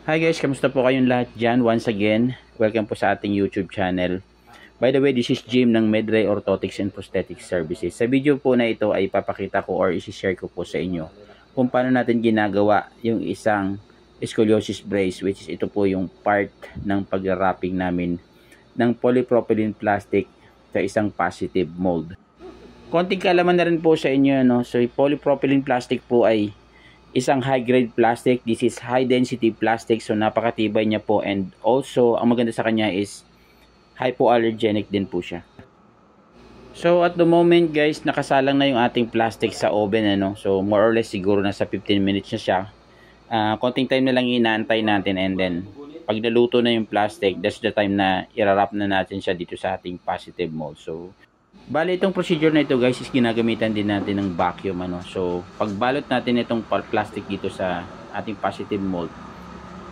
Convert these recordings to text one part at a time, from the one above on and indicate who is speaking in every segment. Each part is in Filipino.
Speaker 1: Hi guys, kamusta po kayong lahat dyan? Once again, welcome po sa ating YouTube channel. By the way, this is Jim ng Medray Orthotics and Prosthetics Services. Sa video po na ito ay papakita ko or isi-share ko po sa inyo kung paano natin ginagawa yung isang scoliosis brace, which is ito po yung part ng pag-wrapping namin ng polypropylene plastic sa isang positive mold. Konting kaalaman na rin po sa inyo, no? So, polypropylene plastic po ay isang high-grade plastic. This is high-density plastic. So, napakatibay niya po. And also, ang maganda sa kanya is hypoallergenic din po siya. So, at the moment, guys, nakasalang na yung ating plastic sa oven. Ano? So, more or less, siguro nasa 15 minutes na siya. Konting time na lang inaantay natin. And then, pag naluto na yung plastic, that's the time na i-wrap na natin siya dito sa ating positive mold. So, bali itong procedure na ito guys is ginagamitan din natin ng vacuum ano. So pagbalot natin itong plastic dito sa ating positive mold,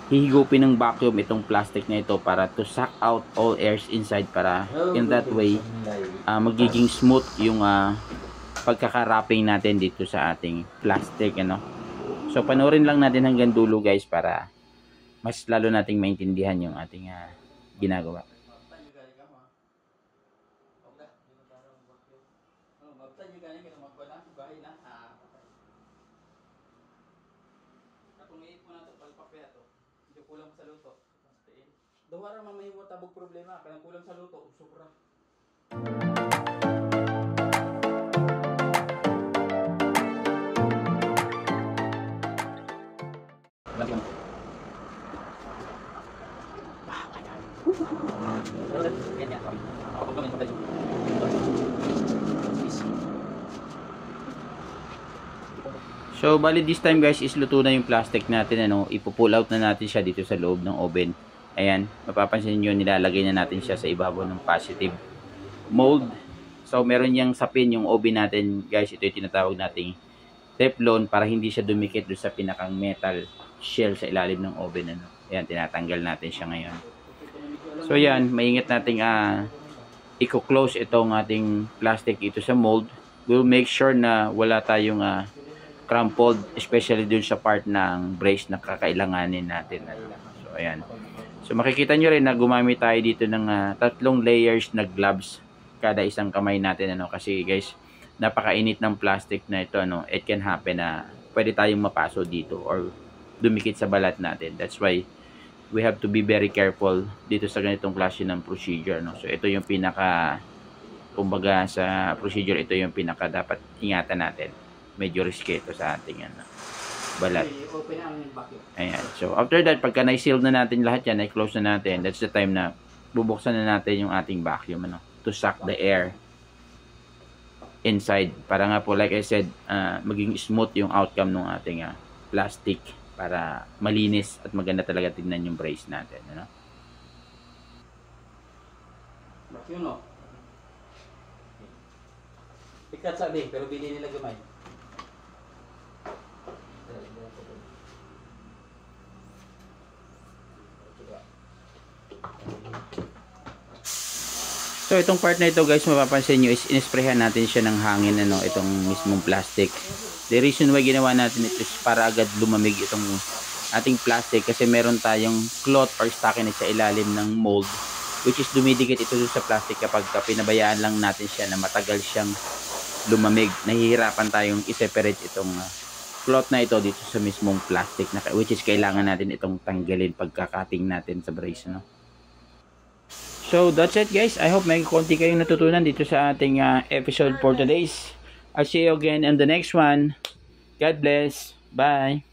Speaker 1: hihigupin ng vacuum itong plastic na ito para to suck out all airs inside, para in that way magiging smooth yung pagkaka-wrapping natin dito sa ating plastic ano. So panoorin lang natin hanggang dulo guys para mas lalo nating maintindihan yung ating ginagawa.
Speaker 2: Kulang sa luto. Dawara mamay mo tabog problema, kanang kulang sa luto, sobra.
Speaker 1: So, bali this time guys is luto na yung plastic natin ano. Ipo-pull out na natin siya dito sa loob ng oven. Ayan, mapapansin niyo nilalagay na natin siya sa ibabaw ng positive mold. So, meron yang sapin yung oven natin guys. Ito yung tinatawag nating Teflon para hindi siya dumikit doon sa pinakang metal shell sa ilalim ng oven ano. Ayan, tinatanggal natin siya ngayon. So, ayan, maingat nating i-close itong ating plastic ito sa mold. We'll make sure na wala tayong crumpled, especially dun sa part ng brace na kakailanganin natin. So, ayan. So, makikita nyo rin na gumamit tayo dito ng 3 layers na gloves kada isang kamay natin. Ano? Kasi, guys, napakainit ng plastic na ito. Ano? It can happen na pwede tayong mapaso dito or dumikit sa balat natin. That's why we have to be very careful dito sa ganitong klase ng procedure. No? So, ito yung pinaka, kumbaga sa procedure, ito yung pinaka dapat ingatan natin. Medyo risky ito sa ating balat. Ayan. So, after that, pagka na-seal na natin lahat yan, na-close na natin, that's the time na bubuksan na natin yung ating vacuum ano, to suck the air inside. Para nga po, like I said, maging smooth yung outcome ng ating plastic para malinis at maganda talaga tignan yung brace natin. Ano?
Speaker 2: Vacuum no? Ikat sabi, pero bili nila gamay.
Speaker 1: So itong part na ito guys, mapapansin nyo is inisprehan natin siya ng hangin ano, itong mismong plastic. The reason why ginawa natin ito is para agad lumamig itong ating plastic kasi meron tayong cloth or stockinette sa ilalim ng mold, which is dumidikit ito sa plastic kapag pinabayaan lang natin siya na matagal siyang lumamig. Nahihirapan tayong i-separate itong cloth na ito dito sa mismong plastic na, which is kailangan natin itong tanggalin pagka-cutting natin sa brace no? So that's it guys. I hope may konti kayong natutunan dito sa ating episode for today's. I'll see you again in the next one. God bless. Bye.